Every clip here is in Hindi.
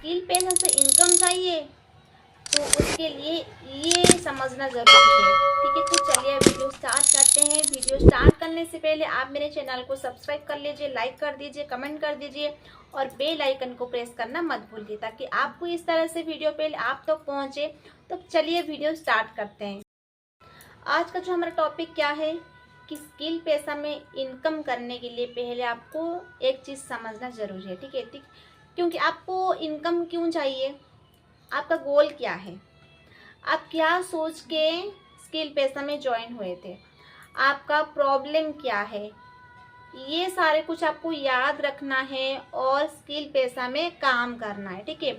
स्किल पैसा से इनकम चाहिए तो उसके लिए ये समझना ज़रूरी है। ठीक है, तो चलिए वीडियो स्टार्ट करते हैं। वीडियो स्टार्ट करने से पहले आप मेरे चैनल को सब्सक्राइब कर लीजिए, लाइक कर दीजिए, कमेंट कर दीजिए और बेल आइकन को प्रेस करना मत भूलिए ताकि आपको इस तरह से वीडियो पहले आप तक पहुंचे। तो चलिए वीडियो स्टार्ट करते हैं। आज का जो हमारा टॉपिक क्या है कि स्किल पैसा में इनकम करने के लिए पहले आपको एक चीज़ समझना ज़रूरी है। ठीक है, ठीक, क्योंकि आपको इनकम क्यों चाहिए, आपका गोल क्या है, आप क्या सोच के स्किल पैसा में ज्वाइन हुए थे, आपका प्रॉब्लम क्या है, ये सारे कुछ आपको याद रखना है और स्किल पैसा में काम करना है। ठीक है,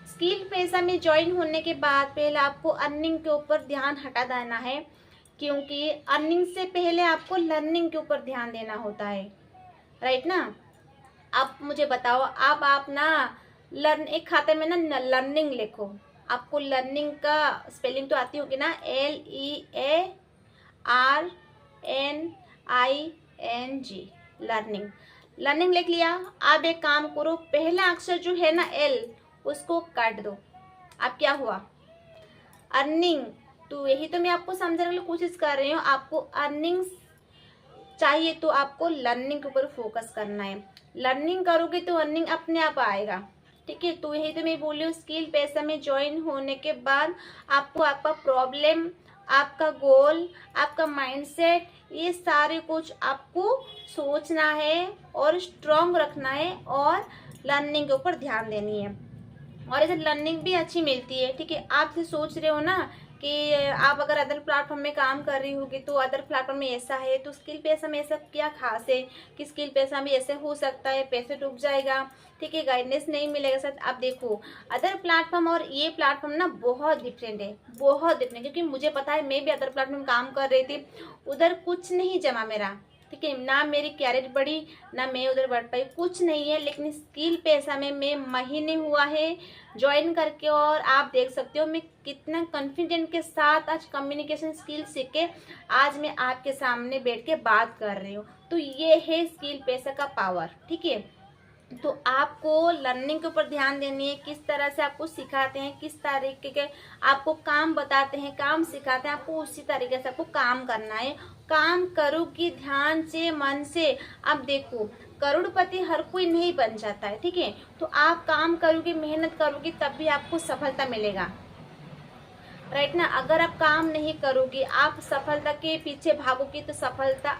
स्किल पैसा में ज्वाइन होने के बाद पहले आपको अर्निंग के ऊपर ध्यान हटा देना है, क्योंकि अर्निंग से पहले आपको लर्निंग के ऊपर ध्यान देना होता है। राइट ना। आप मुझे बताओ, आप ना एक खाते में ना लर्निंग लिखो। आपको लर्निंग का स्पेलिंग तो आती होगी ना, LEARNING, लर्निंग। लर्निंग लिख लिया। आप एक काम करो, पहला अक्षर जो है ना L, उसको काट दो। अब क्या हुआ, अर्निंग। तो यही तो मैं आपको समझाने की कोशिश कर रही हूँ। आपको अर्निंग चाहिए तो आपको लर्निंग के ऊपर फोकस करना है। लर्निंग करोगे तो अर्निंग अपने आप आएगा। ठीक है, तो यही तो मैं बोल रही हूँ, स्किल पैसा में ज्वाइन होने के बाद आपको आपका प्रॉब्लम, आपका गोल, आपका माइंडसेट, ये सारे कुछ आपको सोचना है और स्ट्रॉन्ग रखना है और लर्निंग के ऊपर ध्यान देनी है। और इधर लर्निंग भी अच्छी मिलती है। ठीक है, आप सोच रहे हो ना कि आप अगर अदर प्लेटफॉर्म में काम कर रही होगी तो अदर प्लेटफॉर्म में ऐसा है, तो स्किल पैसा में ऐसा क्या खास है कि स्किल पैसा में ऐसे हो सकता है, पैसे डूब जाएगा। ठीक है, गाइडेंस नहीं मिलेगा। सर आप देखो, अदर प्लेटफॉर्म और ये प्लेटफॉर्म ना बहुत डिफरेंट है, बहुत डिफरेंट। क्योंकि मुझे पता है, मैं भी अदर प्लेटफॉर्म में काम कर रही थी, उधर कुछ नहीं जमा मेरा। ठीक है, ना मेरी कैरियर बढ़ी, ना मैं उधर बढ़ पाई, कुछ नहीं है। लेकिन स्किल पैसा में मैं महीने हुआ है ज्वाइन करके, और आप देख सकते हो मैं कितना कॉन्फिडेंट के साथ आज कम्युनिकेशन स्किल सीख के आज मैं आपके सामने बैठ के बात कर रही हूँ। तो ये है स्किल पैसा का पावर। ठीक है, तो आपको लर्निंग के ऊपर ध्यान देनी है। किस तरह से आपको सिखाते हैं, किस तरीके के आपको काम बताते हैं, काम सिखाते हैं, आपको उसी तरीके से आपको काम करना है। काम करोगी ध्यान से, मन से। अब देखो, करोड़पति हर कोई नहीं बन जाता है। ठीक है, तो आप काम करोगे, मेहनत करोगे, तब भी आपको सफलता मिलेगा। राइट ना। अगर आप काम नहीं करोगे, आप सफलता के पीछे भागोगे, तो सफलता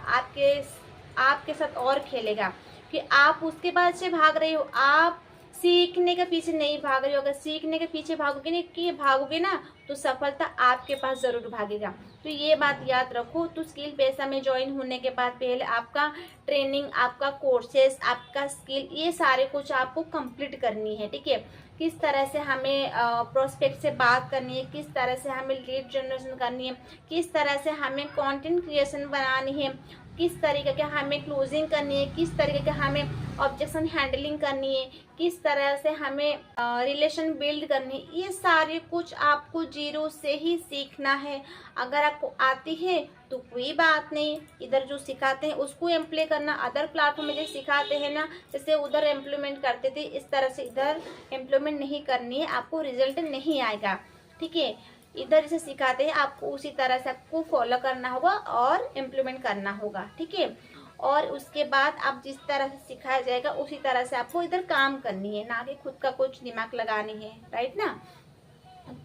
आपके साथ और खेलेगा कि आप उसके बाद से भाग रहे हो, आप सीखने के पीछे नहीं भाग रहे हो। अगर सीखने के पीछे भागोगे ना तो सफलता आपके पास जरूर भागेगा। तो ये बात याद रखो। तो स्किल पैसा में ज्वाइन होने के बाद पहले आपका ट्रेनिंग, आपका कोर्सेस, आपका स्किल, ये सारे कुछ आपको कंप्लीट करनी है। ठीक है, किस तरह से हमें प्रोस्पेक्ट से बात करनी है, किस तरह से हमें लीड जनरेशन करनी है, किस तरह से हमें कंटेंट क्रिएशन बनानी है, किस तरीके के हमें क्लोजिंग करनी है, किस तरीके के हमें ऑब्जेक्शन हैंडलिंग करनी है, किस तरह से हमें रिलेशन बिल्ड करनी है, ये सारे कुछ आपको जीरो से ही सीखना है। अगर आपको आती है तो कोई बात नहीं, इधर जो सिखाते हैं उसको एम्प्लॉय करना। अदर प्लेटफॉर्म में जो सिखाते हैं ना, जैसे उधर एम्प्लॉयमेंट करते थे, इस तरह से इधर एम्प्लॉयमेंट नहीं करनी है, आपको रिजल्ट नहीं आएगा। ठीक है, इधर जैसे सिखाते हैं आपको उसी तरह से आपको फॉलो करना होगा और इम्प्लीमेंट करना होगा। ठीक है, और उसके बाद आप जिस तरह से सिखाया जाएगा उसी तरह से आपको इधर काम करनी है, ना कि खुद का कुछ दिमाग लगानी है। राइट ना।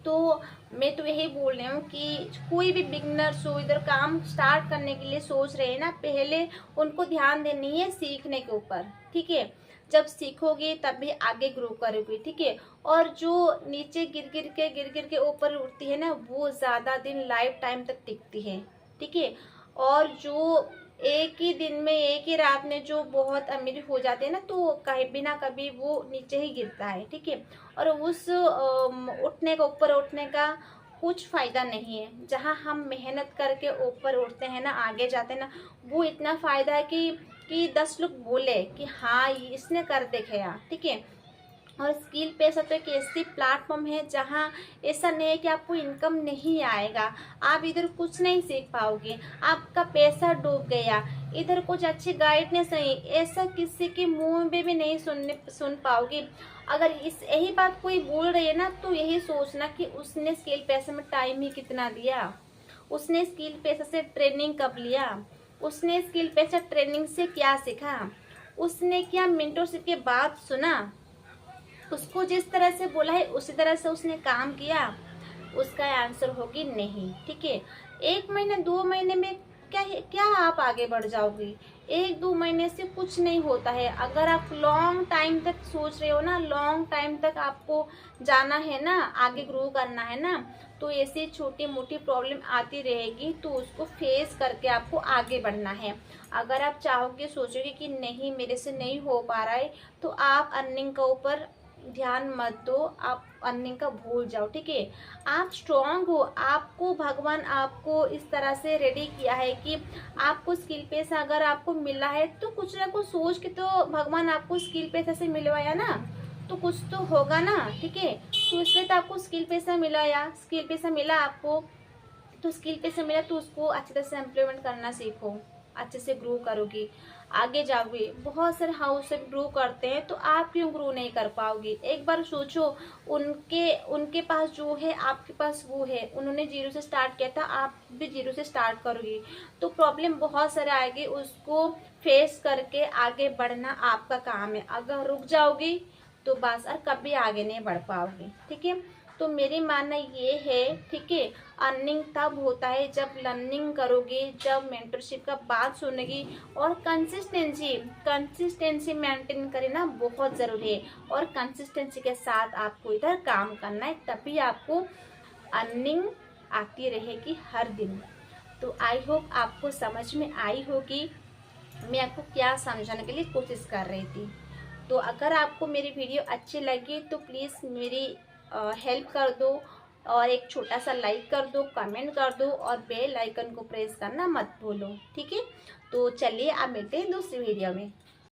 तो मैं तो यही बोल रही हूँ कि कोई भी बिगनर्स हो, इधर काम स्टार्ट करने के लिए सोच रहे हैं ना, पहले उनको ध्यान देनी है सीखने के ऊपर। ठीक है, जब सीखोगे तब भी आगे ग्रो करोगे। ठीक है, और जो नीचे गिर गिर के ऊपर उठती है ना, वो ज़्यादा दिन लाइफ टाइम तक टिकती है। ठीक है, और जो एक ही दिन में, एक ही रात में जो बहुत अमीर हो जाते हैं ना, तो कहीं भी ना कभी वो नीचे ही गिरता है। ठीक है, और उस उठने का, ऊपर उठने का कुछ फायदा नहीं है। जहाँ हम मेहनत करके ऊपर उठते हैं ना, आगे जाते हैं ना, वो इतना फायदा है कि 10 लोग बोले कि हाँ इसने कर दिखाया। ठीक है, और स्किल पैसा तो एक ऐसी प्लेटफॉर्म है जहाँ ऐसा नहीं है कि आपको इनकम नहीं आएगा, आप इधर कुछ नहीं सीख पाओगे, आपका पैसा डूब गया, इधर कुछ अच्छी गाइडेंस नहीं, ऐसा किसी के मुंह में भी नहीं सुन पाओगे। अगर इस यही बात कोई बोल रही है ना, तो यही सोचना कि उसने स्किल पैसे में टाइम ही कितना दिया, उसने स्किल पैसे से ट्रेनिंग कब लिया, उसने स्किल पैसे ट्रेनिंग से क्या सीखा, उसने क्या मेंटरशिप के बाद सुना, उसको जिस तरह से बोला है उसी तरह से उसने काम किया। उसका आंसर होगी नहीं। ठीक है, 1 महीने 2 महीने में क्या आप आगे बढ़ जाओगी? 1-2 महीने से कुछ नहीं होता है। अगर आप लॉन्ग टाइम तक सोच रहे हो ना, लॉन्ग टाइम तक आपको जाना है ना, आगे ग्रो करना है ना, तो ऐसी छोटी मोटी प्रॉब्लम आती रहेगी, तो उसको फेस करके आपको आगे बढ़ना है। अगर आप चाहोगे, सोचोगे कि नहीं मेरे से नहीं हो पा रहा है, तो आप अर्निंग का ऊपर ध्यान मत दो, आप अर्निंग का भूल जाओ। ठीक है, आप स्ट्रांग हो, आपको भगवान आपको इस तरह से रेडी किया है कि आपको स्किल पैसा अगर आपको मिला है, तो कुछ ना कुछ सोच के तो भगवान आपको स्किल पैसा से मिलवाया ना, तो कुछ तो होगा ना। ठीक है, तो इसलिए तो आपको स्किल पैसा मिला, या स्किल पैसा मिला आपको, तो स्किल पैसा मिला तो उसको अच्छी तरह से इम्प्लीमेंट करना सीखो, अच्छे से ग्रो करोगी, आगे जाओगे। बहुत सारे हाउस से ग्रो करते हैं, तो आप क्यों ग्रो नहीं कर पाओगे? एक बार सोचो, उनके पास जो है आपके पास वो है, उन्होंने जीरो से स्टार्ट किया था, आप भी जीरो से स्टार्ट करोगी, तो प्रॉब्लम बहुत सारे आएगी, उसको फेस करके आगे बढ़ना आपका काम है। अगर रुक जाओगी तो बस और कभी आगे नहीं बढ़ पाओगे। ठीक है, तो मेरी मानना ये है, ठीक है, अर्निंग तब होता है जब लर्निंग करोगे, जब मेंटरशिप का बात सुनेगी, और कंसिस्टेंसी मेंटेन करना बहुत ज़रूरी है, और कंसिस्टेंसी के साथ आपको इधर काम करना है, तभी आपको अर्निंग आती रहेगी हर दिन। तो आई होप आपको समझ में आई होगी मैं आपको क्या समझाने के लिए कोशिश कर रही थी। तो अगर आपको मेरी वीडियो अच्छी लगी तो प्लीज़ मेरी हेल्प कर दो, और एक छोटा सा लाइक कर दो, कमेंट कर दो, और बेल आइकन को प्रेस करना मत भूलो। ठीक है, तो चलिए आप मिलते हैं दूसरी वीडियो में।